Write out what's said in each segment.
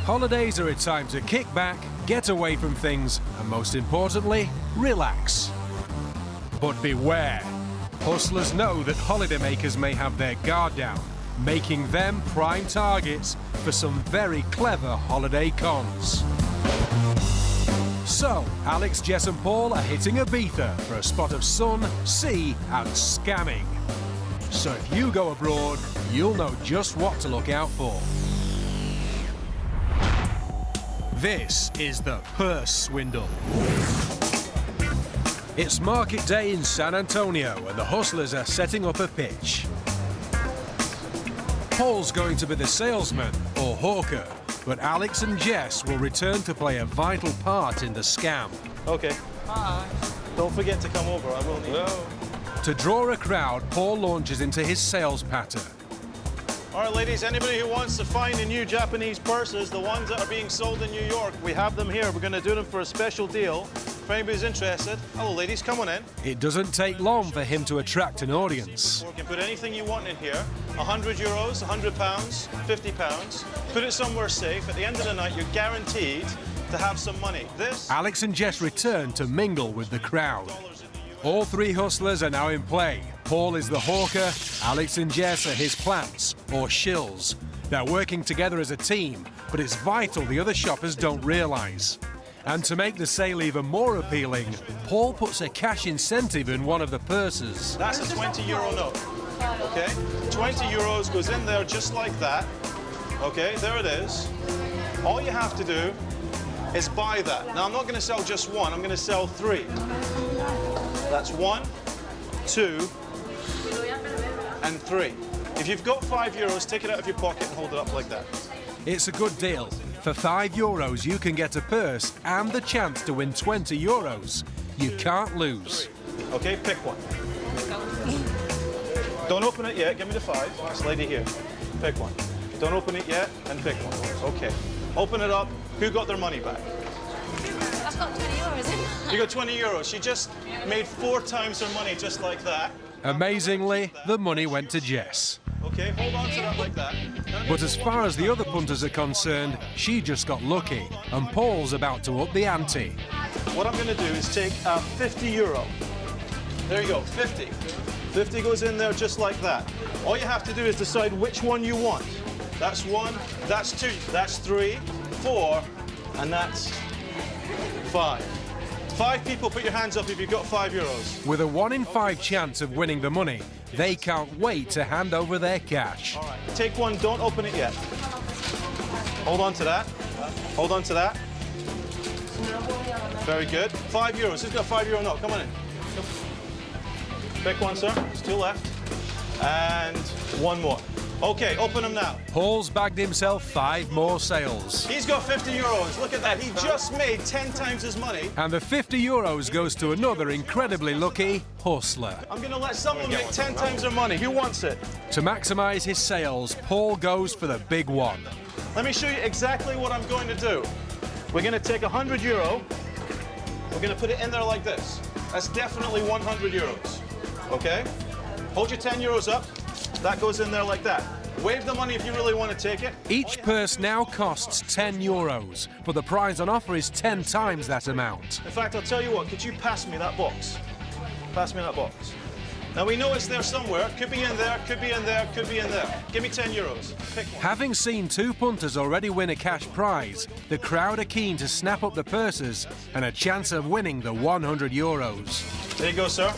Holidays are a time to kick back, get away from things, and most importantly, relax. But beware. Hustlers know that holidaymakers may have their guard down, making them prime targets for some very clever holiday cons. So, Alex, Jess and Paul are hitting Ibiza for a spot of sun, sea and scamming. So if you go abroad, you'll know just what to look out for. This is the purse swindle. It's market day in San Antonio and the hustlers are setting up a pitch. Paul's going to be the salesman or hawker, but Alex and Jess will return to play a vital part in the scam. Okay. Hi. Don't forget to come over, I will need you. To draw a crowd, Paul launches into his sales patter. All right, ladies, anybody who wants to find the new Japanese purses, the ones that are being sold in New York, we have them here. We're going to do them for a special deal. If anybody's interested, hello, ladies, come on in. It doesn't take long for him to attract an audience. You can put anything you want in here. 100 euros, 100 pounds, 50 pounds. Put it somewhere safe. At the end of the night, you're guaranteed to have some money. Alex and Jess return to mingle with the crowd. All three hustlers are now in play. Paul is the hawker, Alex and Jess are his plants, or shills. They're working together as a team, but it's vital the other shoppers don't realise. And to make the sale even more appealing, Paul puts a cash incentive in one of the purses. That's a 20 euro note, okay? 20 euros goes in there just like that, okay? There it is. All you have to do is buy that. Now, I'm not going to sell just one, I'm going to sell 3. That's 1, 2, and 3. If you've got 5 euros, take it out of your pocket and hold it up like that. It's a good deal. For 5 euros, you can get a purse and the chance to win 20 euros. You can't lose. Okay, pick one. Don't open it yet. Give me the 5. This lady here. Pick one. Don't open it yet and pick one. Okay. Open it up. Who got their money back? I've got 20 euros in mine. You got 20 euros. She just made 4 times her money just like that. Amazingly, the money went to Jess. Okay, hold on to that like that. But as far as the other punters are concerned, she just got lucky, and Paul's about to up the ante. What I'm going to do is take 50 euro. There you go, 50. 50 goes in there just like that. All you have to do is decide which one you want. That's 1, that's 2, that's 3, 4, and that's 5. 5 people, put your hands up if you've got 5 euros. With a 1 in 5 chance of winning the money, they can't wait to hand over their cash. All right, take one, don't open it yet. Hold on to that. Hold on to that. Very good. 5 euros. Who's got a 5 euro note? Come on in. Pick one, sir. There's 2 left. And 1 more. Okay, open them now. Paul's bagged himself 5 more sales. He's got 50 euros. Look at that. He just made 10 times his money. And the 50 euros goes to another incredibly lucky hustler. I'm going to let someone make 10 times their money. Who wants it? To maximise his sales, Paul goes for the big one. Let me show you exactly what I'm going to do. We're going to take 100 euro. We're going to put it in there like this. That's definitely 100 euros. Okay? Hold your 10 euros up. That goes in there like that. Wave the money if you really want to take it. Each purse now costs 10 euros, but the prize on offer is 10 times that amount. In fact, I'll tell you what, could you pass me that box? Pass me that box. Now, we know it's there somewhere. Could be in there, could be in there, could be in there. Give me 10 euros. Pick one. Having seen 2 punters already win a cash prize, the crowd are keen to snap up the purses and a chance of winning the 100 euros. There you go, sir.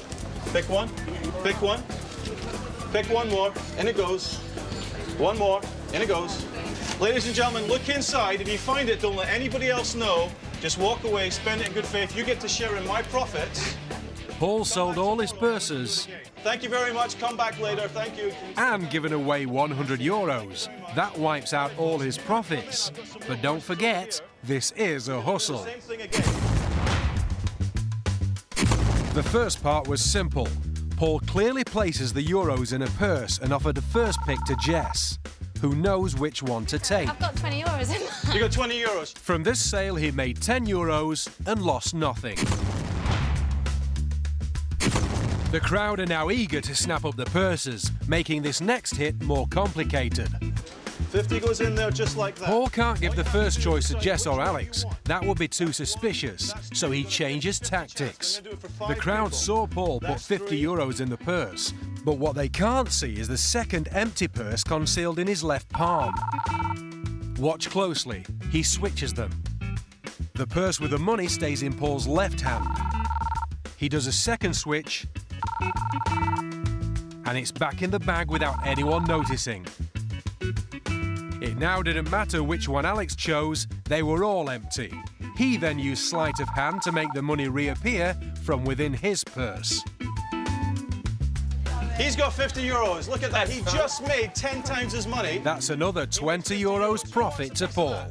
Pick one. Pick one. Pick one more. In it goes. One more. In it goes. Ladies and gentlemen, look inside. If you find it, don't let anybody else know. Just walk away, spend it in good faith. You get to share in my profits. Paul sold all his purses. Thank you very much. Come back later. Thank you. And given away 100 euros. That wipes out all his profits. But don't forget, this is a hustle. Same thing again. The first part was simple. Paul clearly places the euros in a purse and offered the first pick to Jess, who knows which one to take. I've got 20 euros in mine. You got 20 euros. From this sale, he made 10 euros and lost nothing. The crowd are now eager to snap up the purses, making this next hit more complicated. 50 goes in there just like that. Paul can't give the first choice to Jess or Alex. That would be too suspicious, so he changes tactics. The crowd saw Paul put 50 euros in the purse, but what they can't see is the second empty purse concealed in his left palm. Watch closely. He switches them. The purse with the money stays in Paul's left hand. He does a second switch, and it's back in the bag without anyone noticing. It now didn't matter which one Alex chose, they were all empty. He then used sleight of hand to make the money reappear from within his purse. He's got 50 euros. Look at that. He just made 10 times his money. That's another 20 euros profit to Paul.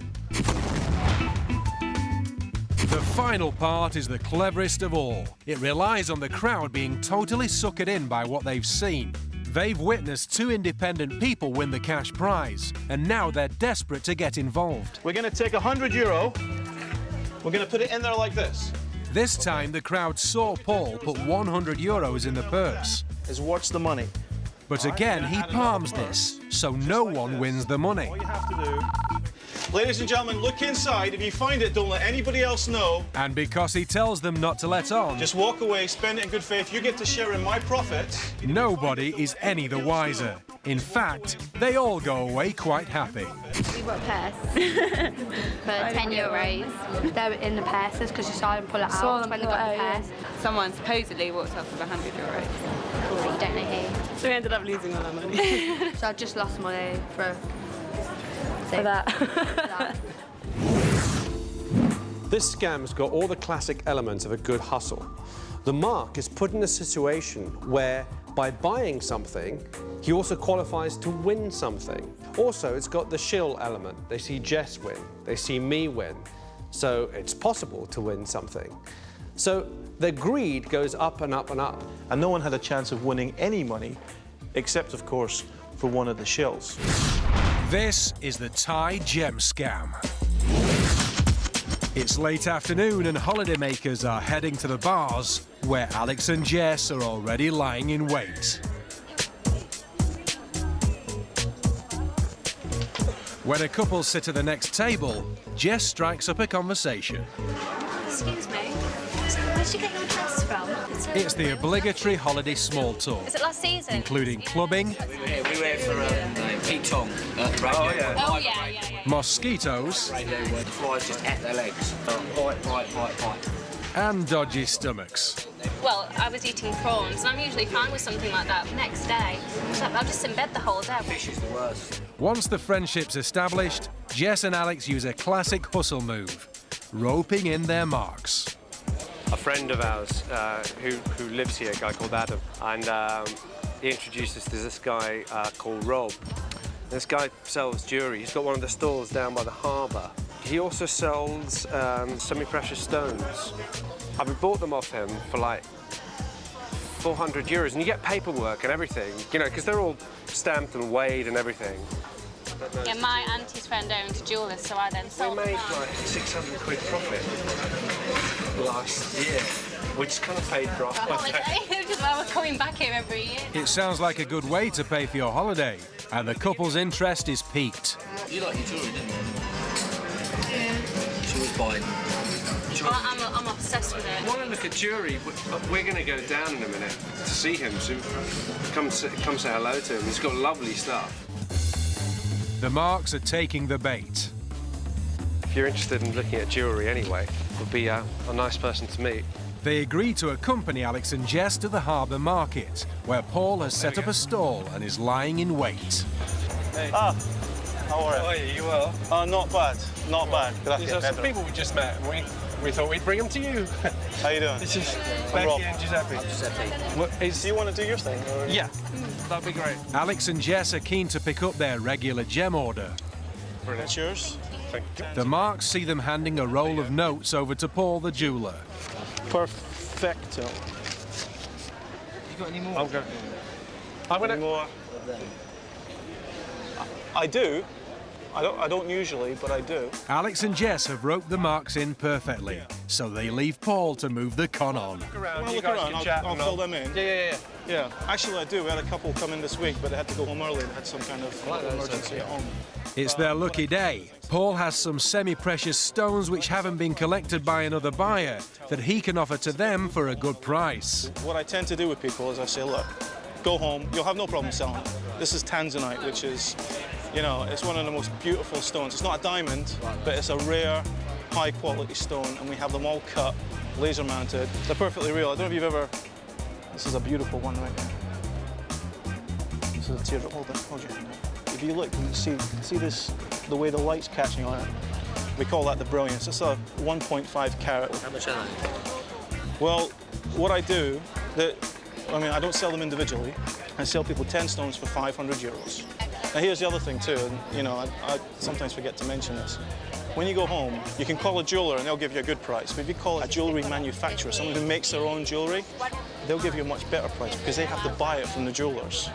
The final part is the cleverest of all. It relies on the crowd being totally suckered in by what they've seen. They've witnessed two independent people win the cash prize, and now they're desperate to get involved. We're going to take 100 euro. We're going to put it in there like this. This time, the crowd saw Paul put 100 euros in the purse. Is watch the money. But again, he palms this, so no one wins the money. All you have to do... Ladies and gentlemen, look inside. If you find it, don't let anybody else know. And because he tells them not to let on, just walk away, spend it in good faith. You get to share in my profits. Nobody is any the wiser. In fact, they all go away quite happy. We got a purse for 10 euros. They were in the purses because you saw them pull it out when they got the purse. Someone supposedly walked off with 100 euros. But you don't know who. So we ended up losing all our money. So I just lost money for that. This scam's got all the classic elements of a good hustle. The mark is put in a situation where, by buying something, he also qualifies to win something. Also, it's got the shill element. They see Jess win, they see me win, so it's possible to win something. So their greed goes up and up and up. And no one had a chance of winning any money, except, of course, for one of the shills. This is the Thai gem scam. It's late afternoon and holidaymakers are heading to the bars where Alex and Jess are already lying in wait. When a couple sit at the next table, Jess strikes up a conversation. Excuse me. Where'd you get your dress from? It's the obligatory holiday small talk, Is it last season? including clubbing, We went for Pete Tong at Radio. Oh, yeah. mosquitoes, Radio where the flies just at their legs. Right. and dodgy stomachs. Well, I was eating prawns, and I'm usually fine with something like that. Next day, I'm just in bed the whole day. Fish is the worst. Once the friendship's established, Jess and Alex use a classic hustle move, roping in their marks. A friend of ours who lives here, a guy called Adam, and he introduced us to this guy called Rob. This guy sells jewellery. He's got one of the stalls down by the harbour. He also sells semi-precious stones. I've bought them off him for like 400 euros, and you get paperwork and everything, you know, because they're all stamped and weighed and everything. Yeah, my auntie's friend owned a jeweller, so I then sold We made them. like 600 quid profit last year, which kind of paid for our holiday. Which is why we're coming back here every year. It sounds like a good way to pay for your holiday, and the couple's interest is piqued. You like your jewellery, don't you? Yeah. She was buying. I'm obsessed with it. I want to look at jewellery. We're going to go down in a minute to see him, so come say hello to him. He's got lovely stuff. The marks are taking the bait. If you're interested in looking at jewellery anyway, would be a nice person to meet. They agree to accompany Alex and Jess to the harbour market, where Paul has set up a stall and is lying in wait. Hey. Ah, how are you? How are you? You well? Not bad, not bad. These are some people we just met, and we thought we'd bring them to you. How you doing? This is Rob. Becky and Giuseppe. Do you want to do your thing? Or... Yeah, that'd be great. Alex and Jess are keen to pick up their regular gem order. That's yours. Thank you. The marks see them handing a roll of notes over to Paul the jeweller. Perfecto. You got any more? I'm gonna. More. I do. I don't usually, but I do. Alex and Jess have roped the marks in perfectly, so they leave Paul to move the con on. Look around, I'll fill them in. Yeah, actually I do. We had a couple come in this week, but they had to go home early. They had some kind of emergency at home. It's their lucky day. Paul has some semi-precious stones which haven't been collected by another buyer that he can offer to them for a good price. What I tend to do with people is I say, look, go home, you'll have no problem selling it. This is tanzanite, which is, you know, it's one of the most beautiful stones. It's not a diamond, but it's a rare, high-quality stone, and we have them all cut, laser-mounted. They're perfectly real. I don't know if you've ever... This is a beautiful one right here. This is a teardrop. Hold your hand out. If you look, you can see this, the way the light's catching on it. We call that the brilliance. It's a 1.5 carat. How much are they? Well, what I do, I don't sell them individually. I sell people 10 stones for 500 euros. Now here's the other thing too, and you know, I sometimes forget to mention this. When you go home, you can call a jeweler and they'll give you a good price. But if you call a jewellery manufacturer, someone who makes their own jewellery, they'll give you a much better price because they have to buy it from the jewellers.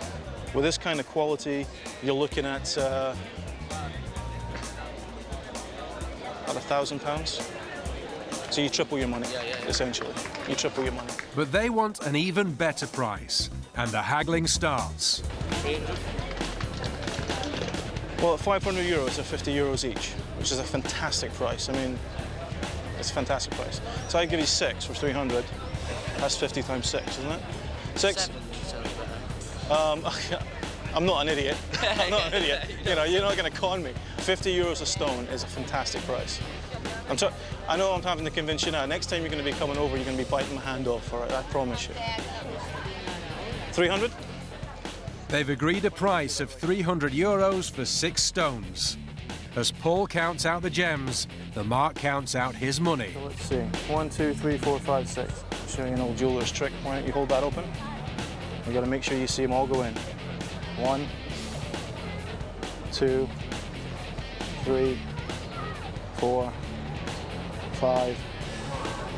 With this kind of quality, you're looking at about £1,000. So you triple your money, essentially. You triple your money. But they want an even better price, and the haggling starts. Well, at 500 euros, they're 50 euros each, which is a fantastic price. I mean, it's a fantastic price. So I give you 6 for 300. That's 50 times 6, isn't it? 6. I'm not an idiot. I'm not an idiot. You know, you're not going to con me. 50 euros a stone is a fantastic price. I know I'm having to convince you now. Next time you're going to be coming over, you're going to be biting my hand off for it, I promise you. 300? They've agreed a price of 300 euros for 6 stones. As Paul counts out the gems, the mark counts out his money. So let's see. 1, 2, 3, 4, 5, 6. I'll show you an old jeweler's trick. Why don't you hold that open? You've got to make sure you see them all go in. 1, 2, 3, 4, 5,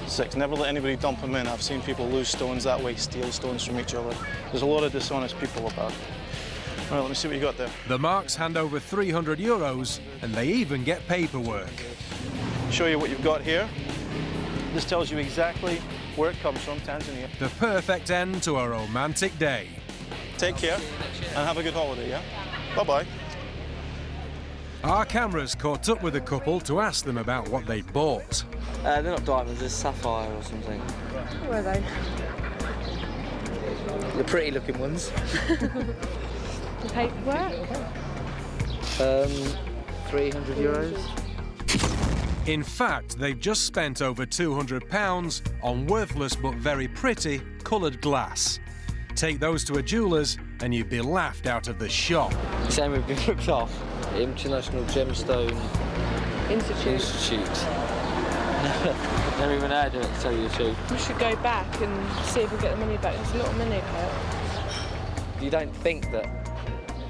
6. Never let anybody dump them in. I've seen people lose stones that way, steal stones from each other. There's a lot of dishonest people about. All right, let me see what you got there. The marks hand over 300 euros, and they even get paperwork. Show you what you've got here. This tells you exactly where it comes from, Tanzania. The perfect end to a romantic day. Take care, and have a good holiday, yeah? Bye-bye. Our cameras caught up with the couple to ask them about what they bought. They're not diamonds, they're sapphire or something. What are they? The pretty looking ones. The paperwork? 300 euros. In fact, they've just spent over £200 on worthless but very pretty coloured glass. Take those to a jeweller's and you'd be laughed out of the shop. Same we've been ripped off. International Gemstone Institute. Never even heard of it, to tell you the truth. We should go back and see if we get the money back. There's a lot of money here. You don't think that...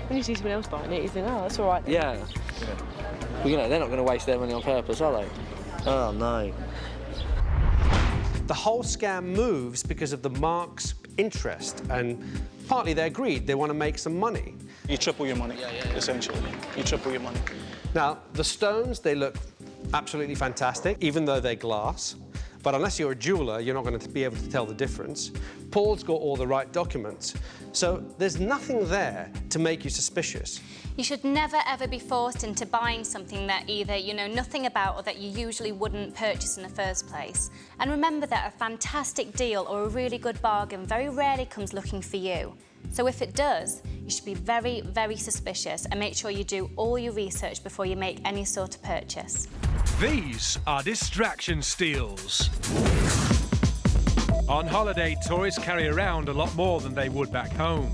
When you see someone else buying it, you think, oh, that's all right then. Yeah. Well, you know, they're not going to waste their money on purpose, are they? Oh, no. The whole scam moves because of the mark's interest, and partly their greed. They want to make some money. You triple your money, essentially. You triple your money. Now, the stones, they look absolutely fantastic, even though they're glass. But unless you're a jeweller, you're not going to be able to tell the difference. Paul's got all the right documents. So there's nothing there to make you suspicious. You should never, ever be forced into buying something that either you know nothing about or that you usually wouldn't purchase in the first place. And remember that a fantastic deal or a really good bargain very rarely comes looking for you. So if it does, you should be very, very suspicious and make sure you do all your research before you make any sort of purchase. These are distraction steals. On holiday, tourists carry around a lot more than they would back home.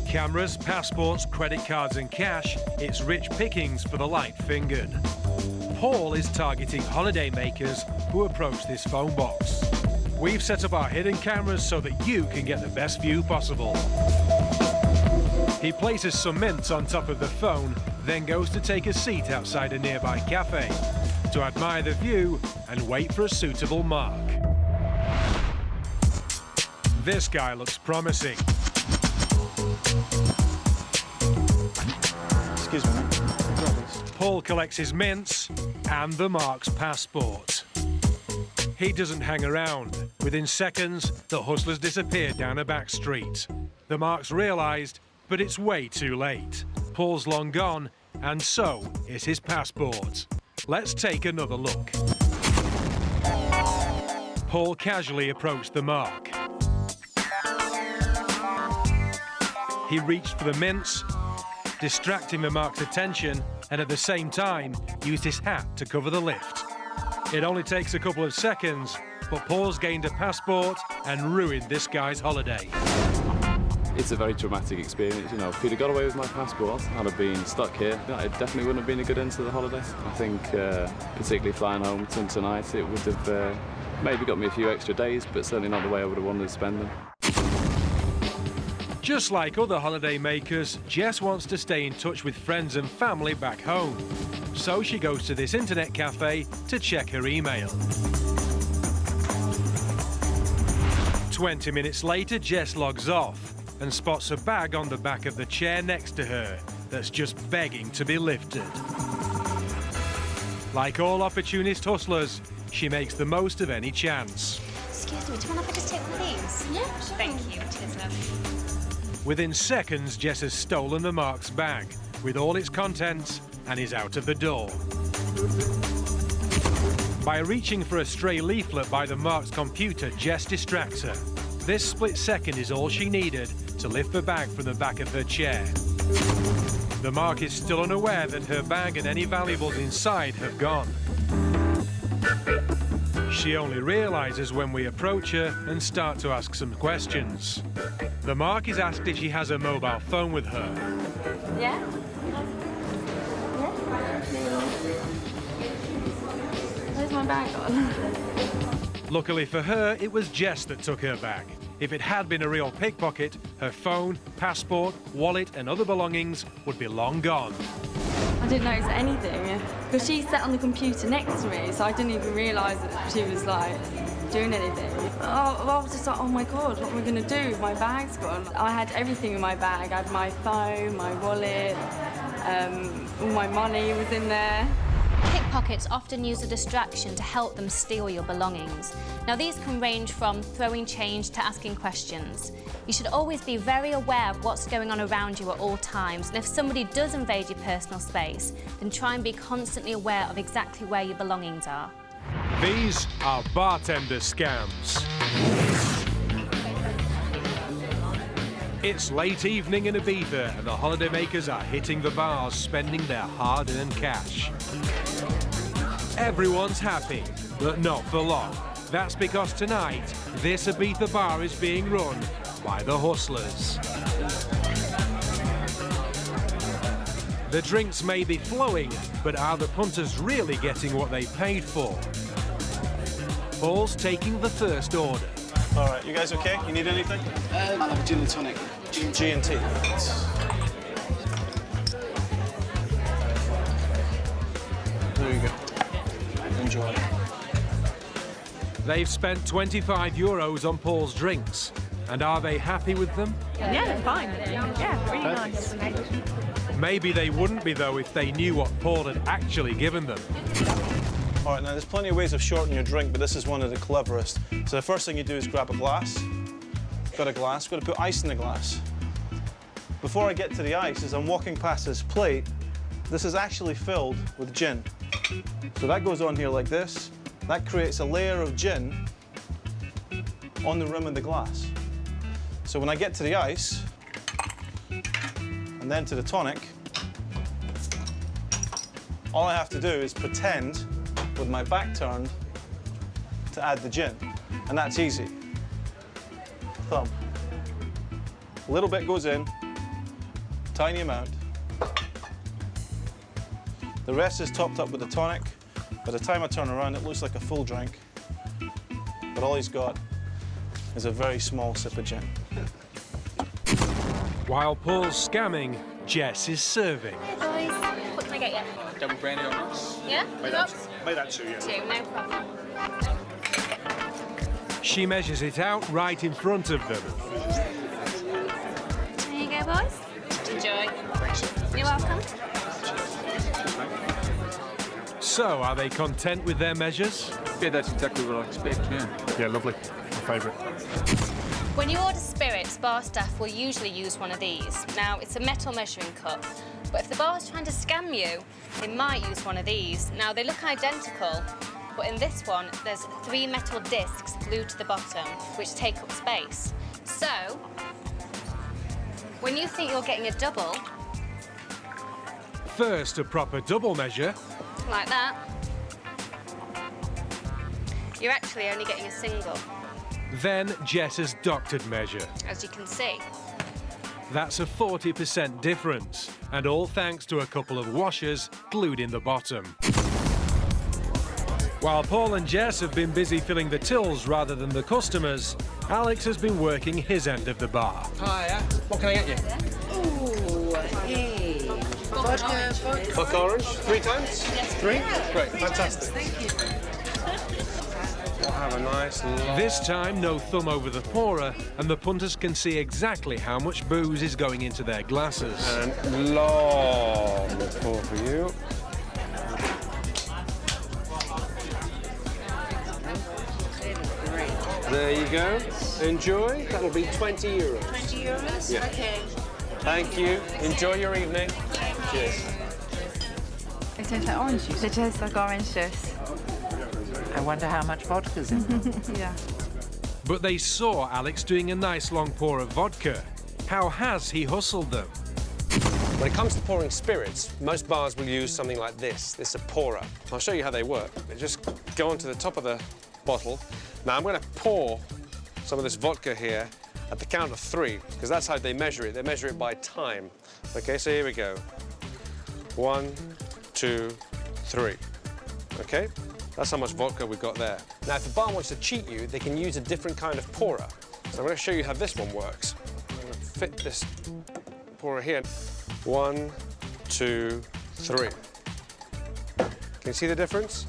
Cameras, passports, credit cards and cash, it's rich pickings for the light-fingered. Paul is targeting holiday makers who approach this phone box. We've set up our hidden cameras so that you can get the best view possible. He places some mints on top of the phone, then goes to take a seat outside a nearby cafe to admire the view and wait for a suitable mark. This guy looks promising. Excuse me, mate. Paul collects his mints and the Mark's passport. He doesn't hang around. Within seconds, the hustlers disappeared down a back street. The Marks realised, but it's way too late. Paul's long gone, and so is his passport. Let's take another look. Paul casually approached the Mark. He reached for the mints, distracting the Mark's attention, and at the same time used his hat to cover the lift. It only takes a couple of seconds, but Paul's gained a passport and ruined this guy's holiday. It's a very traumatic experience, you know. If he'd have got away with my passport, I'd have been stuck here. It definitely wouldn't have been a good end to the holiday. I think, particularly flying home tonight, it would have maybe got me a few extra days, but certainly not the way I would have wanted to spend them. Just like other holiday makers, Jess wants to stay in touch with friends and family back home. So she goes to this internet cafe to check her email. 20 minutes later, Jess logs off and spots a bag on the back of the chair next to her that's just begging to be lifted. Like all opportunist hustlers, she makes the most of any chance. Excuse me, do you mind if I just take one of these? Yeah, sure. Thank you. Cheers, love. Within seconds, Jess has stolen the Mark's bag with all its contents and is out of the door. By reaching for a stray leaflet by the Mark's computer, Jess distracts her. This split second is all she needed to lift the bag from the back of her chair. The Mark is still unaware that her bag and any valuables inside have gone. She only realises when we approach her and start to ask some questions. The Mark is asked if she has a mobile phone with her. Yeah? Where's my bag gone? Luckily for her, it was Jess that took her bag. If it had been a real pickpocket, her phone, passport, wallet and other belongings would be long gone. I didn't notice anything, because she sat on the computer next to me, so I didn't even realise that she was, like, doing anything. I was just like, oh my God, what am I going to do? My bag's gone. I had everything in my bag. I had my phone, my wallet, all my money was in there. Pickpockets often use a distraction to help them steal your belongings. Now, these can range from throwing change to asking questions. You should always be very aware of what's going on around you at all times, and if somebody does invade your personal space, then try and be constantly aware of exactly where your belongings are. These are bartender scams. It's late evening in Ibiza and the holidaymakers are hitting the bars, spending their hard-earned cash. Everyone's happy, but not for long. That's because tonight, this Ibiza bar is being run by the hustlers. The drinks may be flowing, but are the punters really getting what they paid for? Paul's taking the first order. All right, you guys okay? You need anything? I'll have a gin and tonic. G&T. There you go. Enjoy. They've spent €25 on Paul's drinks. And are they happy with them? Yeah, they're fine. Yeah, really nice. Maybe they wouldn't be, though, if they knew what Paul had actually given them. All right, now there's plenty of ways of shortening your drink, but this is one of the cleverest. So the first thing you do is grab a glass. Got a glass, got to put ice in the glass. Before I get to the ice, as I'm walking past this plate, this is actually filled with gin. So that goes on here like this. That creates a layer of gin on the rim of the glass. So when I get to the ice, and then to the tonic, all I have to do is pretend, with my back turned, to add the gin. And that's easy. Thumb. A little bit goes in, tiny amount. The rest is topped up with the tonic. By the time I turn around, it looks like a full drink. But all he's got is a very small sip of gin. While Paul's scamming, Jess is serving. Hey boys, what can I get you? Double brandy on us. Yeah? Made that two, yeah. Two, no problem. She measures it out right in front of them. There you go, boys. Enjoy. Thanks. You're welcome. So, are they content with their measures? Yeah, that's exactly what I expect, yeah. Yeah, lovely. My favourite. When you order spirits, bar staff will usually use one of these. Now, it's a metal measuring cup, but if the bar's trying to scam you, they might use one of these. Now, they look identical, but in this one, there's 3 metal discs glued to the bottom, which take up space. So, when you think you're getting a double... First, a proper double measure. Like that. You're actually only getting a single. Then Jess's doctored measure. As you can see. That's a 40% difference, and all thanks to a couple of washers glued in the bottom. While Paul and Jess have been busy filling the tills rather than the customers, Alex has been working his end of the bar. Hiya, what can I get you? Ooh, hey. Vodka. Vodka orange, 3 times? Yes. 3? Great, fantastic. Thank you. We'll have a nice long... This time, no thumb over the pourer, and the punters can see exactly how much booze is going into their glasses. And long pour for you. There you go. Enjoy. That'll be 20 euros. 20 euros? Yeah. Okay. Thank you. Enjoy your evening. Cheers. It tastes like orange juice. It tastes like orange juice. I wonder how much vodka's in it. Yeah. But they saw Alex doing a nice long pour of vodka. How has he hustled them? When it comes to pouring spirits, most bars will use something like this. This is a pourer. I'll show you how they work. They just go onto the top of the bottle. Now I'm going to pour some of this vodka here at the count of 3, because that's how they measure it. They measure it by time. Okay, so here we go. 1, 2, 3. Okay? That's how much vodka we've got there. Now, if the bar wants to cheat you, they can use a different kind of pourer. So I'm going to show you how this one works. I'm going to fit this pourer here. 1, 2, 3. Can you see the difference?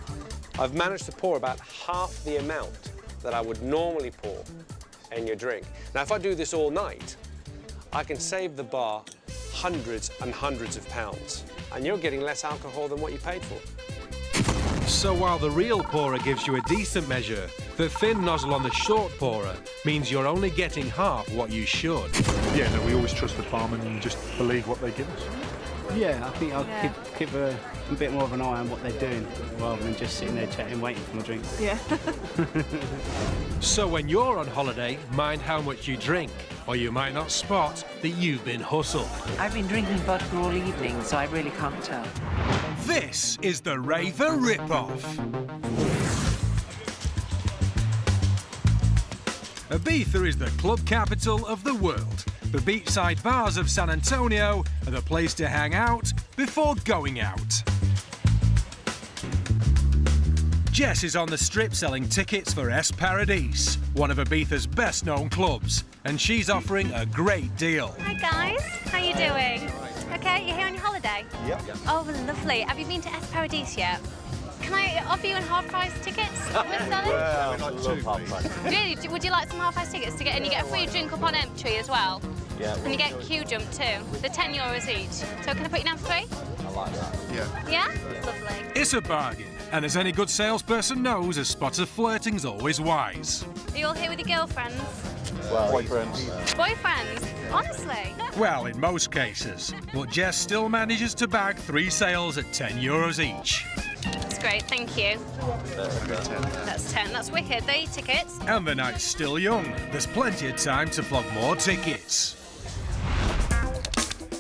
I've managed to pour about half the amount that I would normally pour in your drink. Now, if I do this all night, I can save the bar hundreds and hundreds of pounds, and you're getting less alcohol than what you paid for. So while the real pourer gives you a decent measure, the thin nozzle on the short pourer means you're only getting half what you should. Yeah, no, we always trust the barman and just believe what they give us. Yeah, I think I'll keep a bit more of an eye on what they're doing rather than just sitting there chatting, waiting for my drink. Yeah. So when you're on holiday, mind how much you drink, or you might not spot that you've been hustled. I've been drinking vodka all evening, so I really can't tell. This is the Raver ripoff. Ibiza is the club capital of the world. The beachside bars of San Antonio are the place to hang out before going out. Jess is on the strip selling tickets for Es Paradis, one of Ibiza's best-known clubs, and she's offering a great deal. Hi guys, how you doing? Okay, you're here on your holiday? Yep. Oh, lovely. Have you been to Es Paradis yet? Can I offer you half-price tickets? We're selling? Well, I love half-price. Really? Would you like some half-price tickets to get? And you get a free drink up on entry as well. Yeah. And you get queue jump too. They're €10 each. So can I put you down for 3? I like that. Yeah. Yeah? Lovely. It's a bargain, and as any good salesperson knows, a spot of flirting's always wise. Are you all here with your girlfriends? Well, boyfriends. Boyfriends? Honestly? Well, in most cases, but Jess still manages to bag 3 sales at €10 each. That's great, thank you. That's 10. That's wicked. They're your tickets. And the night's still young. There's plenty of time to flog more tickets.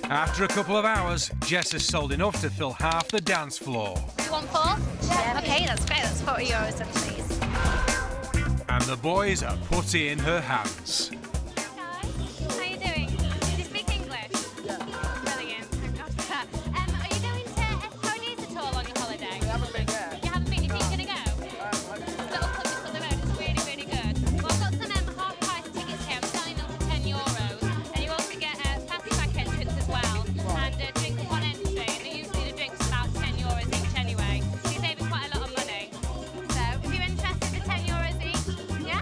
After a couple of hours, Jess has sold enough to fill half the dance floor. Do you want 4? Yeah. Okay, that's great. That's €40 then, please. And the boys are putty in her hands. Hi guys, how you doing? Do you speak English? Yeah. Brilliant. Thank God for that. Are you going to Es Paradis at all on your holiday? We haven't been yet. You haven't been? You think you're going to go? This little club just up the road. It's really, really good. Well, I've got some half-price tickets here. I'm selling them for €10. And you also get a fast-track entrance as well. And a drink up on entry. And usually the drink's about €10 each anyway. So you're saving quite a lot of money. So if you're interested, the €10 each. Yeah?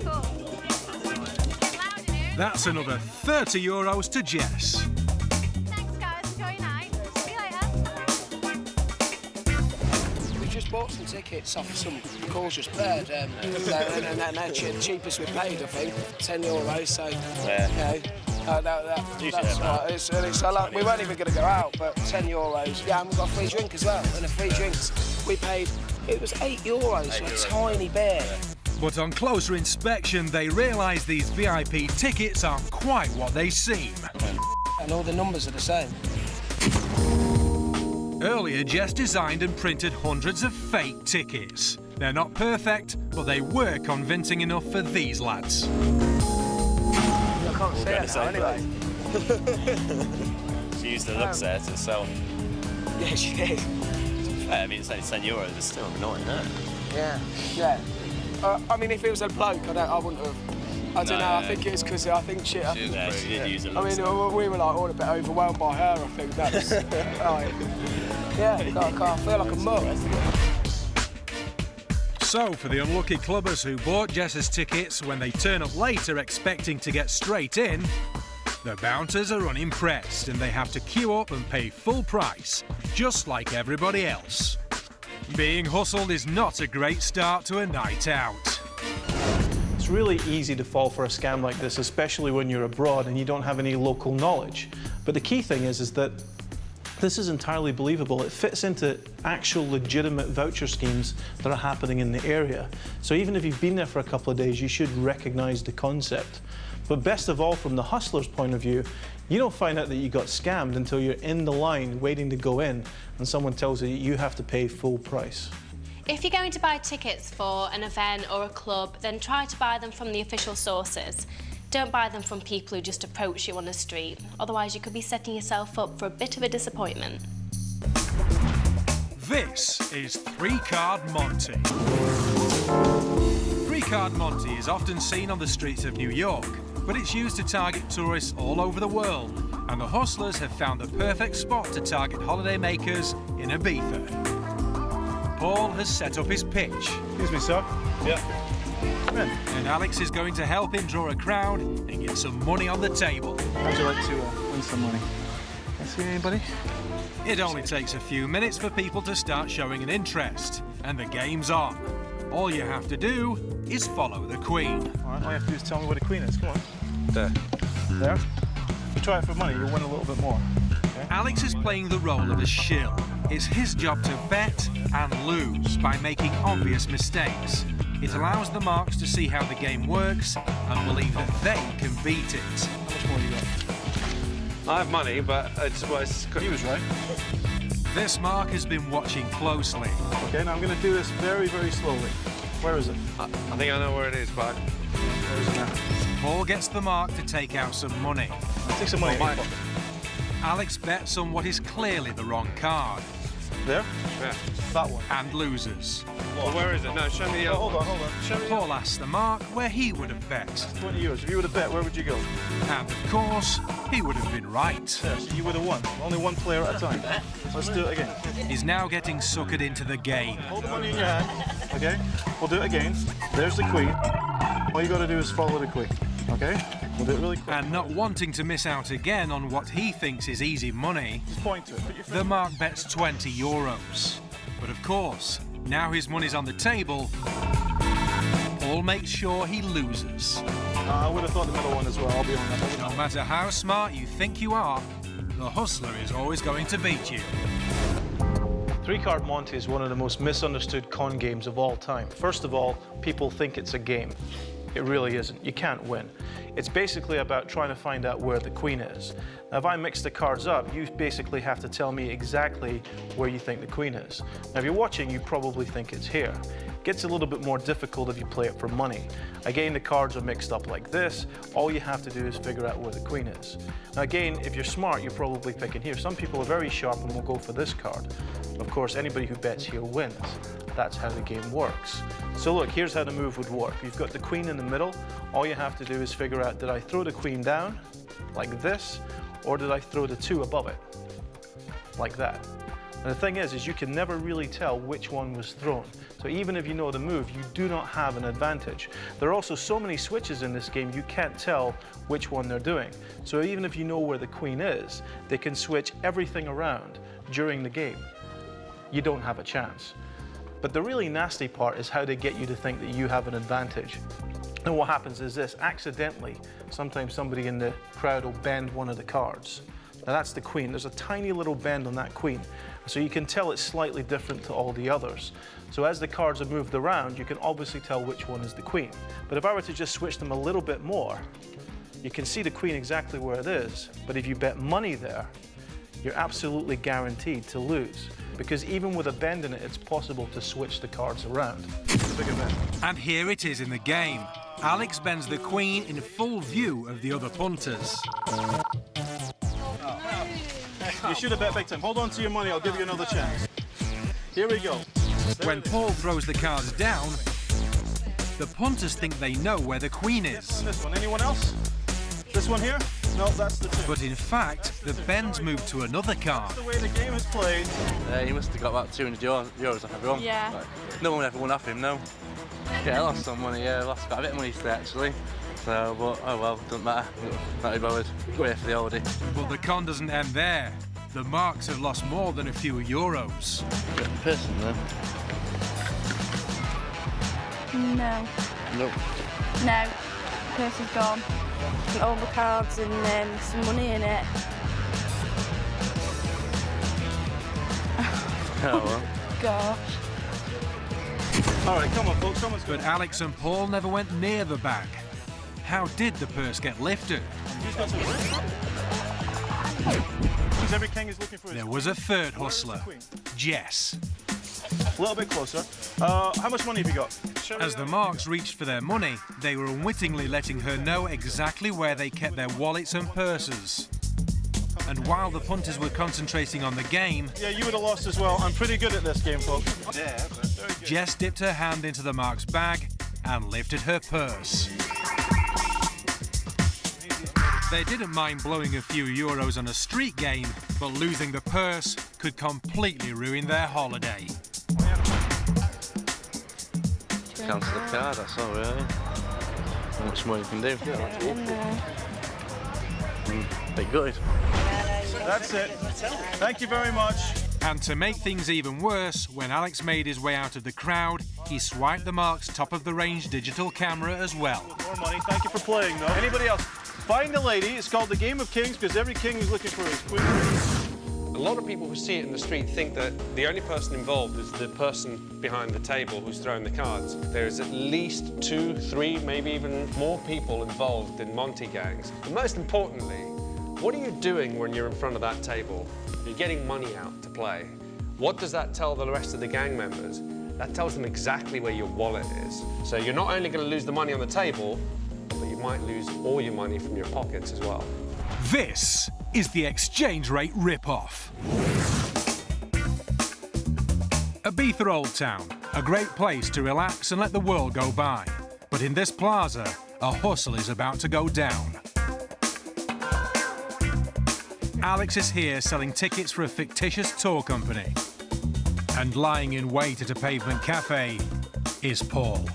Cool. It's loud in here. That's another €30 to Jess. Thanks, guys. Enjoy your night. See you later. just bought some tickets off some cautious bird, and they're cheapest we paid, I think, €10. So yeah. That's right. It's like, we weren't even going to go out, but €10. Yeah, and we got a free drink as well. And the free drinks we paid, it was €8 for a tiny beer. But on closer inspection, they realise these VIP tickets aren't quite what they seem. And all the numbers are the same. Earlier, Jess designed and printed hundreds of fake tickets. They're not perfect, but they were convincing enough for these lads. I can't see it now, anyway. She used the looks there to sell. Yeah, she did. I mean, it's only €10. It's still annoying, isn't it? Yeah. I mean, if it was a bloke, I wouldn't have. I don't know. I think it was because I think she did use a I mean, we were like all a bit overwhelmed by her. I think that was. I feel like a mug. So, for the unlucky clubbers who bought Jess's tickets when they turn up later expecting to get straight in, the bouncers are unimpressed and they have to queue up and pay full price, just like everybody else. Being hustled is not a great start to a night out. It's really easy to fall for a scam like this, especially when you're abroad and you don't have any local knowledge. But the key thing is that this is entirely believable. It fits into actual legitimate voucher schemes that are happening in the area. So even if you've been there for a couple of days, you should recognize the concept. But best of all, from the hustler's point of view, you don't find out that you got scammed until you're in the line waiting to go in and someone tells you you have to pay full price. If you're going to buy tickets for an event or a club, then try to buy them from the official sources. Don't buy them from people who just approach you on the street. Otherwise, you could be setting yourself up for a bit of a disappointment. This is 3-card Monty. 3-card Monty is often seen on the streets of New York, but it's used to target tourists all over the world, and the hustlers have found the perfect spot to target holidaymakers in Ibiza. Paul has set up his pitch. Excuse me, sir. Yeah. Come in. And Alex is going to help him draw a crowd and get some money on the table. How'd you like to win some money? Can I see anybody? It only takes a few minutes for people to start showing an interest, and the game's on. All you have to do is follow the Queen. All right, all you have to do is tell me where the Queen is. Come on. There. There? If you try it for money, you'll win a little bit more. Okay? Alex is playing the role of a shill. It's his job to bet and lose by making obvious mistakes. It allows the marks to see how the game works and believe that they can beat it. How much more you got? I have money, but it's He was right. This mark has been watching closely. Okay, now I'm going to do this very, very slowly. Where is it? I think I know where it is, but where is it now? Paul gets the mark to take out some money. Take some money. Alex bets on what is clearly the wrong card. There? Yeah. That one. And loses. Well, where is it? No, show me the other. Hold on. Show me. Paul asks the mark where he would have bet. €20. If you would have bet, where would you go? And of course, he would have been right. There, so you would have won. Only one player at a time. Let's do it again. He's now getting suckered into the game. Hold the money in your hand. Okay? We'll do it again. There's the Queen. All you got to do is follow the Queen. Okay? We'll do it really quick. And not wanting to miss out again on what he thinks is easy money, just point to it. The mark bets €20. But of course, now his money's on the table, Paul makes sure he loses. I would have thought the middle one as well, I'll be honest. No matter how smart you think you are, the hustler is always going to beat you. 3-card Monty is one of the most misunderstood con games of all time. First of all, people think it's a game. It really isn't. You can't win. It's basically about trying to find out where the Queen is. Now, if I mix the cards up, you basically have to tell me exactly where you think the Queen is. Now, if you're watching, you probably think it's here. It gets a little bit more difficult if you play it for money. Again, the cards are mixed up like this. All you have to do is figure out where the Queen is. Now, again, if you're smart, you're probably picking here. Some people are very sharp and will go for this card. Of course, anybody who bets here wins. That's how the game works. So look, here's how the move would work. You've got the Queen in the middle. All you have to do is figure out, did I throw the Queen down, like this, or did I throw the 2 above it, like that? And the thing is you can never really tell which one was thrown. So even if you know the move, you do not have an advantage. There are also so many switches in this game, you can't tell which one they're doing. So even if you know where the Queen is, they can switch everything around during the game. You don't have a chance. But the really nasty part is how they get you to think that you have an advantage. And what happens is this, accidentally, sometimes somebody in the crowd will bend one of the cards. Now that's the queen. There's a tiny little bend on that queen. So you can tell it's slightly different to all the others. So as the cards are moved around, you can obviously tell which one is the queen. But if I were to just switch them a little bit more, you can see the queen exactly where it is. But if you bet money there, you're absolutely guaranteed to lose. Because even with a bend in it, it's possible to switch the cards around. Big event. And here it is in the game. Alex bends the queen in full view of the other punters. You should have bet big time. Hold on to your money, I'll give you another chance. Here we go. When Paul throws the cards down, the punters think they know where the queen is. This one, anyone else? This one here? No, that's the two. But in fact, the bends move to another card. That's the way the game is played. He must have got about 200 euros off everyone. Yeah. Like, no one ever won off him, no. Yeah, I lost some money, yeah, I lost quite a bit of money today actually. So, but oh well, doesn't matter. Not be bothered. Go here for the oldie. But the con doesn't end there. The Marks have lost more than a few euros. Got the person then? No. Nope. No. Purse is gone. All the cards and some money in it. Oh well. Gosh. All right, come on, folks, someone's But Alex and Paul never went near the bag. How did the purse get lifted? Every king is looking for There was a third hustler, Jess. A little bit closer. How much money have you got? As the Marks reached for their money, they were unwittingly letting her know exactly where they kept their wallets and purses. And while the punters were concentrating on the game... Yeah, you would have lost as well. I'm pretty good at this game, folks. Yeah, very good. Jess dipped her hand into the Marks' bag and lifted her purse. They didn't mind blowing a few euros on a street game, but losing the purse could completely ruin their holiday. Cancel the card, that's all really. How much more you can do. Bit good. That's it. Thank you very much. And to make things even worse, when Alex made his way out of the crowd, he swiped the Marks' top-of-the-range digital camera as well. More money. Thank you for playing, though. Anybody else? Find a lady. It's called the Game of Kings because every king is looking for his queen. A lot of people who see it in the street think that the only person involved is the person behind the table who's throwing the cards. There's at least 2, 3, maybe even more people involved in Monty gangs. But most importantly, what are you doing when you're in front of that table? You're getting money out to play. What does that tell the rest of the gang members? That tells them exactly where your wallet is. So you're not only going to lose the money on the table, but you might lose all your money from your pockets as well. This is the exchange rate rip-off. Ibiza Old Town, a great place to relax and let the world go by. But in this plaza, a hustle is about to go down. Alex is here selling tickets for a fictitious tour company. And lying in wait at a pavement cafe is Paul.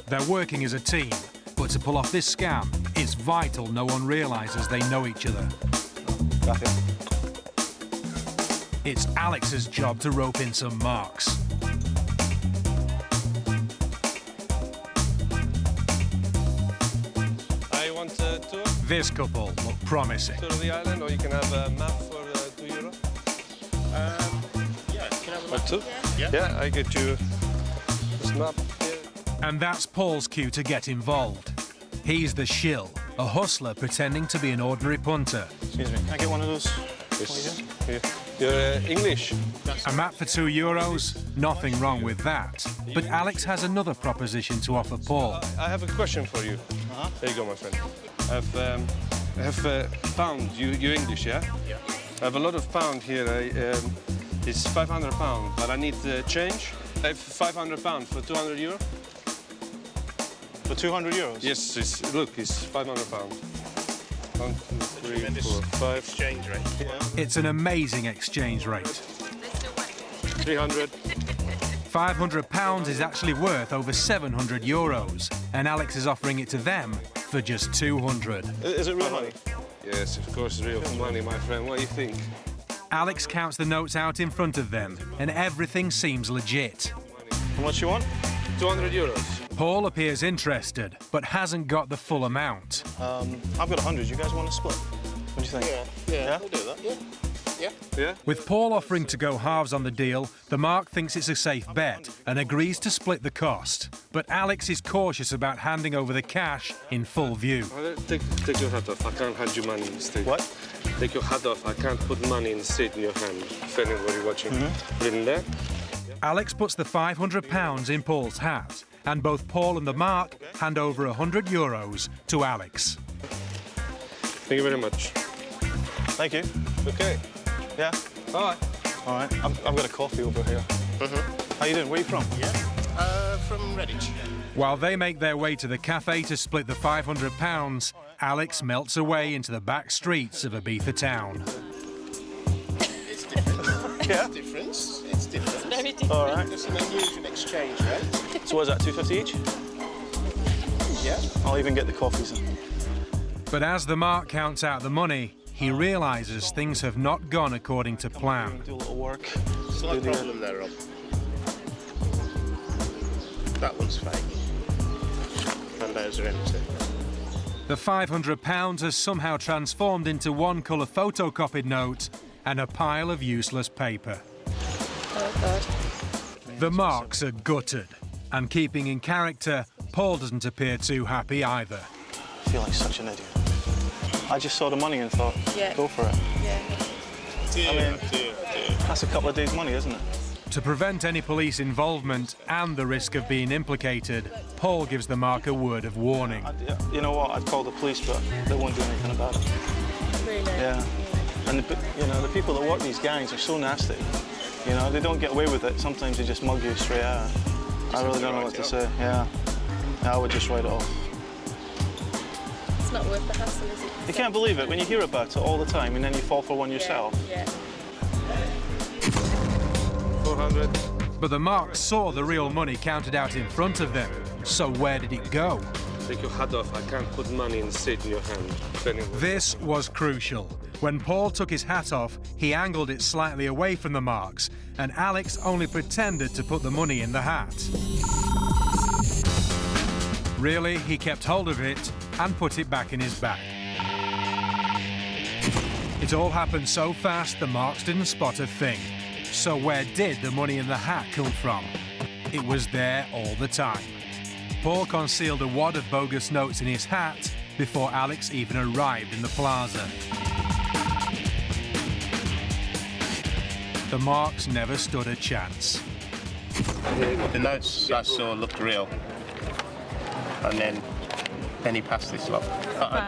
They're working as a team, but to pull off this scam, it's vital no one realises they know each other. It's Alex's job to rope in some Marks. I want a tour. This couple look promising. Tour of the island, or you can have a map for €2. Yeah, can I have a two? Yeah, I get you this map here. And that's Paul's cue to get involved. He's the shill, a hustler pretending to be an ordinary punter. Excuse me, can I get one of those? Yes. Here. You're English? A map for €2? Nothing wrong with that. But Alex has another proposition to offer Paul. I have a question for you. There you go, my friend. I have pound. You're English, yeah? Yeah. I have a lot of pound here. It's £500, but I need change. I have £500 for €200. For €200? Yes, look, it's £500. 1, 2, 3, 4, 5. Exchange rate. Yeah. It's an amazing exchange rate. 300. £500 is actually worth over €700, and Alex is offering it to them for just 200. Is it real money? Yes, of course, real money, my friend. What do you think? Alex counts the notes out in front of them, and everything seems legit. How much you want? 200 euros. Paul appears interested, but hasn't got the full amount. I've got 100. You guys want to split? What do you think? Yeah, we'll do that. Yeah. With Paul offering to go halves on the deal, the Mark thinks it's a safe bet and agrees to split the cost. But Alex is cautious about handing over the cash in full view. Take your hat off. I can't hand you money in the street. What? Take your hat off. I can't put money in the street in your hand. If anybody watching. Put it in there. Alex puts the £500 in Paul's hat, and both Paul and the Mark hand over 100 euros to Alex. Thank you very much. Thank you. Okay. Yeah? All right. All right. I've got a coffee over here. How you doing? Where are you from? Yeah. From Redditch. While they make their way to the cafe to split the £500, Alex melts away into the back streets of Ibiza town. It's different. Yeah? It's different. Very different. All right. It's an unusual exchange rate. So what is that, 250 each? Yeah. I'll even get the coffees in. But as the Mark counts out the money, he realises things have not gone according to plan. Do a little work. Slight problem there, Rob. That one's fake. And those are empty. The £500 has somehow transformed into one colour photocopied note and a pile of useless paper. Oh, God. The Marks are gutted, and keeping in character, Paul doesn't appear too happy either. I feel like such an idiot. I just saw the money and thought, go for it. Yeah. I mean, that's a couple of days' money, isn't it? To prevent any police involvement and the risk of being implicated, Paul gives the Mark a word of warning. You know what? I'd call the police, but they won't do anything about it. Really? Yeah. And the people that work these gangs are so nasty. You know, they don't get away with it. Sometimes they just mug you straight out. I really don't know what to say. Yeah. I would just write it off. It's not worth the hassle, is it? You can't believe it when you hear about it all the time and then you fall for one yourself. Yeah. 400. But the Marks saw the real money counted out in front of them. So where did it go? Take your hat off. I can't put money in the street in your hand. If anybody. This was crucial. When Paul took his hat off, he angled it slightly away from the Marks, and Alex only pretended to put the money in the hat. Really, he kept hold of it and put it back in his bag. It all happened so fast the Marks didn't spot a thing. So where did the money in the hat come from? It was there all the time. Paul concealed a wad of bogus notes in his hat before Alex even arrived in the plaza. The Marks never stood a chance. The notes I saw looked real. And then he passed this lot.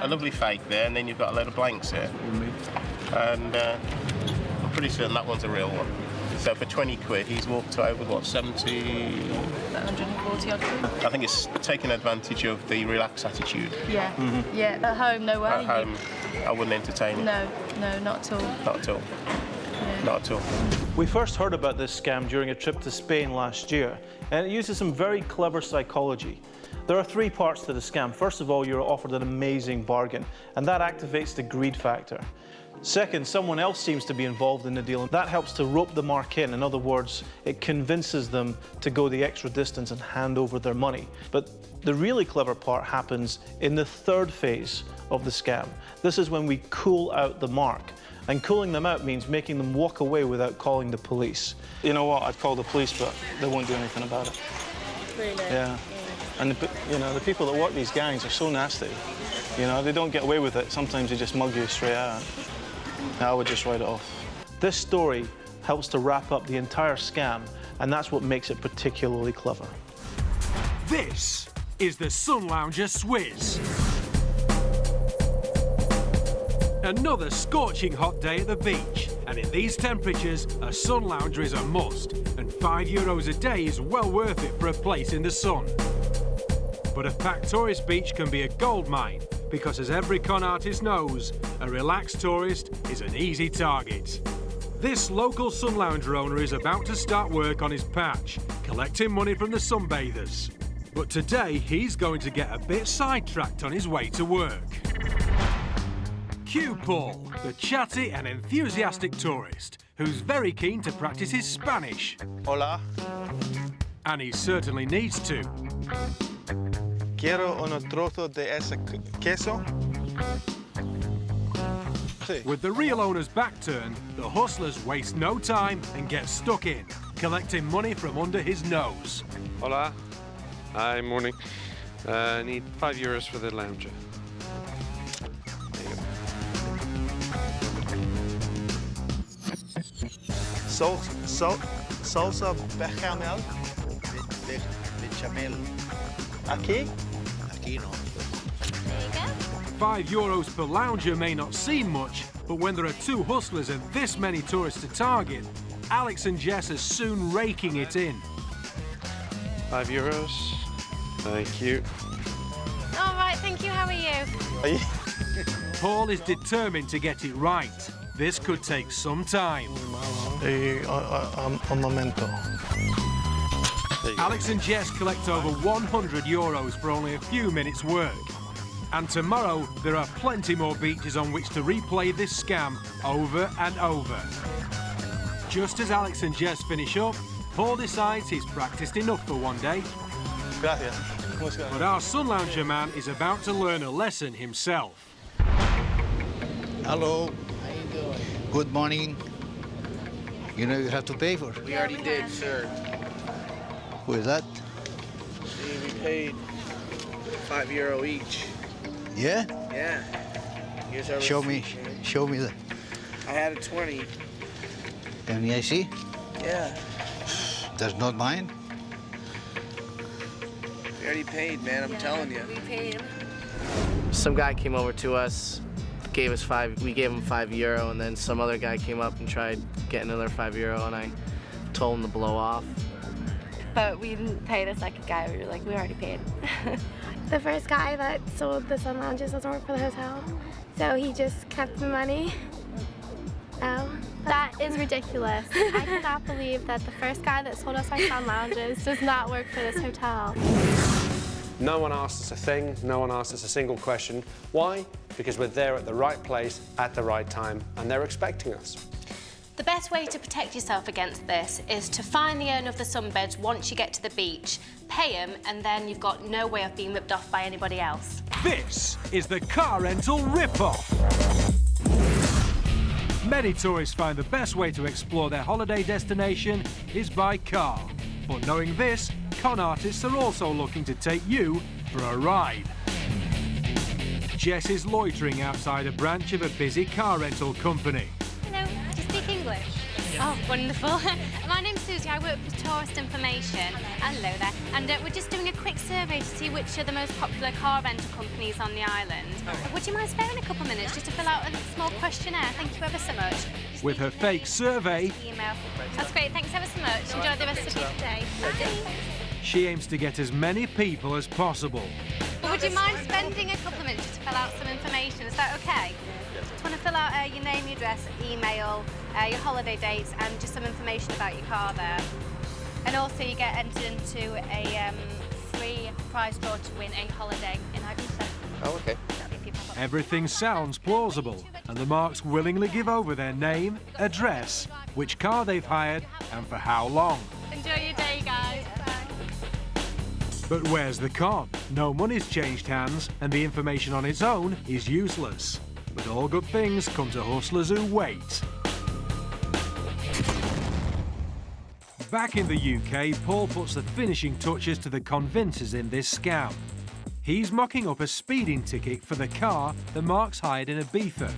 A lovely fake there, and then you've got a load of blanks here. And I'm pretty certain that one's a real one. So for 20 quid, he's walked away with what, 70? 140 odd quid. I think it's taking advantage of the relaxed attitude. Yeah. Yeah. At home, no way. At home, I wouldn't entertain it. No, not at all. Not at all. Not at all. We first heard about this scam during a trip to Spain last year, and it uses some very clever psychology. There are three parts to the scam. First of all, you're offered an amazing bargain, and that activates the greed factor. Second, someone else seems to be involved in the deal, and that helps to rope the Mark in. In other words, it convinces them to go the extra distance and hand over their money. But the really clever part happens in the third phase of the scam. This is when we cool out the Mark. And cooling them out means making them walk away without calling the police. You know what? I'd call the police, but they won't do anything about it. Really? Yeah. And the people that work these gangs are so nasty. You know, they don't get away with it. Sometimes they just mug you straight out. I would just write it off. This story helps to wrap up the entire scam, and that's what makes it particularly clever. This is the Sun Lounger Swizz. Another scorching hot day at the beach, and in these temperatures, a sun lounger is a must, and €5 a day is well worth it for a place in the sun. But a packed tourist beach can be a goldmine, because as every con artist knows, a relaxed tourist is an easy target. This local sun lounger owner is about to start work on his patch, collecting money from the sunbathers. But today, he's going to get a bit sidetracked on his way to work. Cue Paul, the chatty and enthusiastic tourist, who's very keen to practice his Spanish. Hola. And he certainly needs to. Quiero un trozo de ese queso. With the real owner's back turned, the hustlers waste no time and get stuck in, collecting money from under his nose. Hola. Hi, morning. Need €5 for the lounger. There you go. Salsa bechamel. Bechamel. Aquí? Aquí no. €5 per lounger may not seem much, but when there are 2 hustlers and this many tourists to target, Alex and Jess are soon raking it in. €5. Thank you. All right, thank you. How are you? Paul is determined to get it right. This could take some time. Un momento. Alex and Jess collect over €100 for only a few minutes' work. And tomorrow, there are plenty more beaches on which to replay this scam over and over. Just as Alex and Jess finish up, Paul decides he's practiced enough for one day. Gracias. But our sun lounger man is about to learn a lesson himself. Hello. How you doing? Good morning. You know you have to pay for it. We already did, sir. Who is that? See, we paid €5 each. Yeah? Yeah. Here's our Show me. receipt, man. Show me that. I had a 20. Can I see? Yeah. That's not mine. We already paid, man. I'm telling you. We paid him. Some guy came over to us, gave us we gave him €5, and then some other guy came up and tried getting another €5, and I told him to blow off. But we didn't pay the second guy. We were like, we already paid. The first guy that sold the sun lounges doesn't work for the hotel, so he just kept the money. Oh, that is ridiculous. I cannot believe that the first guy that sold us our sun lounges does not work for this hotel. No one asked us a thing, no one asked us a single question. Why? Because we're there at the right place at the right time, and they're expecting us. The best way to protect yourself against this is to find the owner of the sunbeds once you get to the beach, pay him, and then you've got no way of being ripped off by anybody else. This is the car rental ripoff. Many tourists find the best way to explore their holiday destination is by car. But knowing this, con artists are also looking to take you for a ride. Jess is loitering outside a branch of a busy car rental company. Hello, do you speak English? Oh, wonderful. My name's Susie, I work for Tourist Information. Hello there. And we're just doing a quick survey to see which are the most popular car rental companies on the island. Would you mind sparing a couple of minutes just to fill out a small questionnaire? Thank you ever so much. With her fake survey, Email. That's great, thanks ever so much. Enjoy the rest of your day. Bye. she aims to get as many people as possible. Would you mind spending a couple of minutes just to fill out some information? Is that okay? Just want to fill out your name, your address, email, your holiday dates, and just some information about your car there. And also you get entered into a free prize draw to win a holiday in Ibiza. Oh, okay. Everything sounds plausible, and the Marks willingly give over their name, address, which car they've hired, and for how long. Enjoy your day, guys. Bye. But where's the con? No money's changed hands, and the information on its own is useless. But all good things come to hustlers who wait. Back in the UK, Paul puts the finishing touches to the convincers in this scam. He's mocking up a speeding ticket for the car the Marks hired in Ibiza.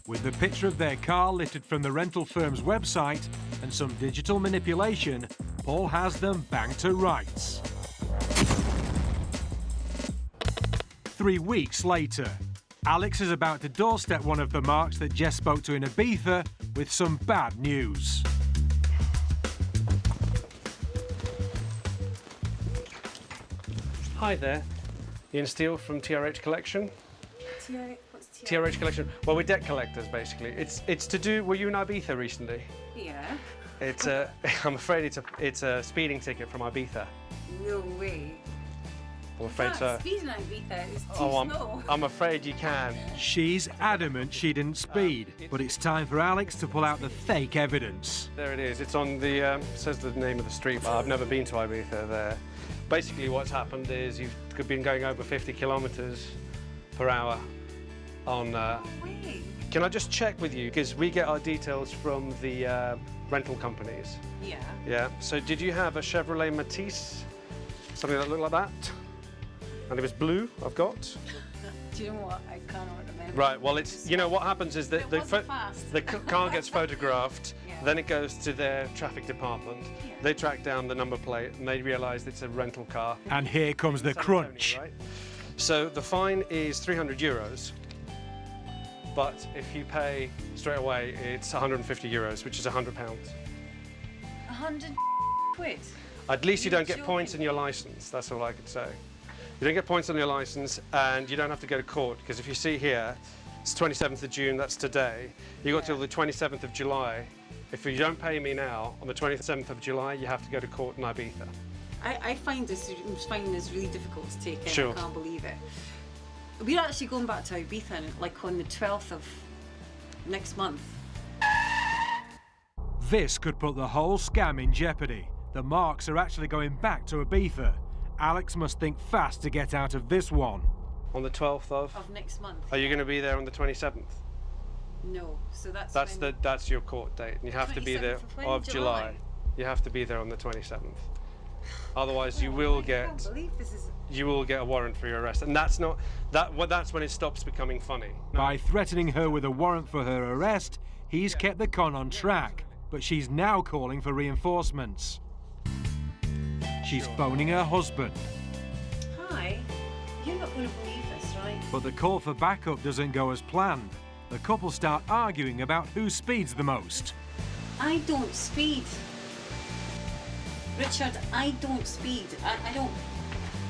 With the picture of their car lifted from the rental firm's website and some digital manipulation, Paul has them banged to rights. 3 weeks later, Alex is about to doorstep one of the Marks that Jess spoke to in Ibiza with some bad news. Hi there. Ian Steele from TRH Collection. What's TRH Collection. Well, we're debt collectors, basically. It's to do. Were you in Ibiza recently? Yeah. It's I'm afraid it's a speeding ticket from Ibiza. No way. I'm afraid so. Speeding on Ibiza is too slow. I'm afraid you can. She's adamant she didn't speed, but it's time for Alex to pull out the fake evidence. There it is. It's on the, says the name of the street, but I've never been to Ibiza there. Basically what's happened is you've been going over 50 kilometres per hour on... Can I just check with you, because we get our details from the rental companies. Yeah. Yeah, so did you have a Chevrolet Matisse? Something that looked like that? And it was blue, I've got. Do you know what? I can't remember. Right, well, it's, you know, what happens is that the car gets photographed, then it goes to their traffic department, they track down the number plate, and they realise it's a rental car. And here comes the crunch. Right? So the fine is €300, but if you pay straight away, it's €150, which is £100. 100 quid? At least you don't get points in your licence, that's all I could say. You don't get points on your licence, and you don't have to go to court, because if you see here, it's 27th of June, that's today. You got till the 27th of July. If you don't pay me now, on the 27th of July, you have to go to court in Ibiza. I find this really difficult to take in. Sure. I can't believe it. We're actually going back to Ibiza, like on the 12th of next month. This could put the whole scam in jeopardy. The marks are actually going back to Ibiza. Alex must think fast to get out of this one. On the 12th of next month. Are you going to be there on the 27th? No, so that's your court date, and you have to be there of July. You have to be there on the 27th. Otherwise, you will get a warrant for your arrest, and that's when it stops becoming funny. By threatening her with a warrant for her arrest, he's kept the con on track, but she's now calling for reinforcements. She's phoning her husband. Hi, you're not going to believe this, right? But the call for backup doesn't go as planned. The couple start arguing about who speeds the most. I don't speed. Richard, I don't speed. I don't.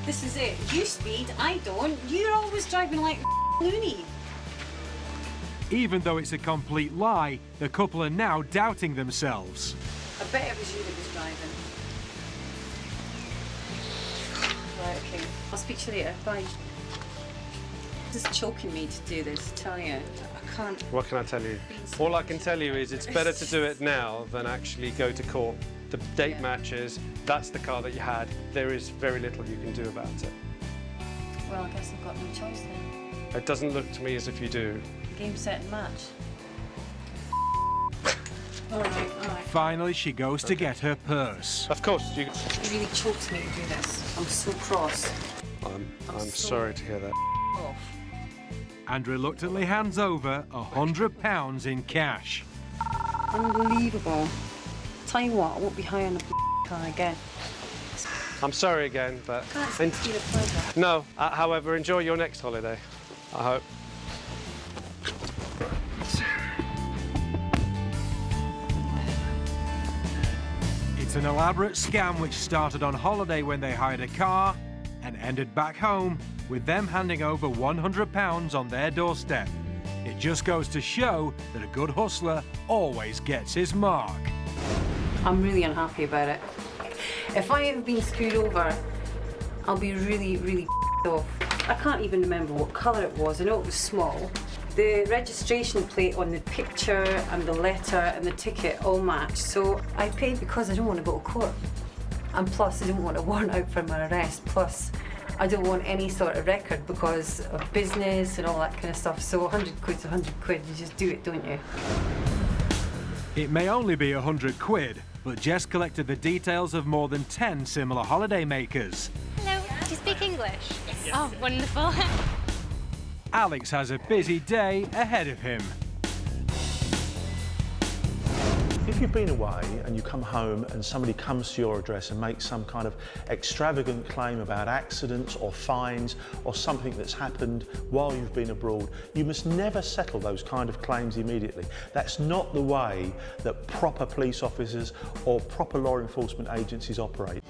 This is it. You speed, I don't. You're always driving like loony. Even though it's a complete lie, the couple are now doubting themselves. I bet it was you that was driving. Right, okay. I'll speak to you later. Bye. It's just choking me to do this, tell you. I can't. What can I tell you? All I can tell you is it's better to do it now than actually go to court. The date matches, that's the car that you had. There is very little you can do about it. Well, I guess I've got no choice then. It doesn't look to me as if you do. Game, set and match. All right. Finally, she goes to get her purse. Of course. It really chokes me to do this. I'm so cross. I'm sorry to hear that. Off. And reluctantly hands over £100 in cash. Unbelievable. Tell you what, I won't be high on the car again. I'm sorry again, but... It's been a pleasure. No, however, enjoy your next holiday, I hope. It's an elaborate scam which started on holiday when they hired a car and ended back home with them handing over £100 on their doorstep. It just goes to show that a good hustler always gets his mark. I'm really unhappy about it. If I have been screwed over, I'll be really, really off. I can't even remember what colour it was. I know it was small. The registration plate on the picture and the letter and the ticket all matched. So I paid because I don't want to go to court. And plus I don't want a warrant out for my arrest. Plus I don't want any sort of record because of business and all that kind of stuff. So 100 quid's 100 quid. You just do it, don't you? It may only be 100 quid, but Jess collected the details of more than 10 similar holiday makers. Hello, do you speak English? Yes. Oh, wonderful. Alex has a busy day ahead of him. If you've been away and you come home and somebody comes to your address and makes some kind of extravagant claim about accidents or fines or something that's happened while you've been abroad, you must never settle those kind of claims immediately. That's not the way that proper police officers or proper law enforcement agencies operate.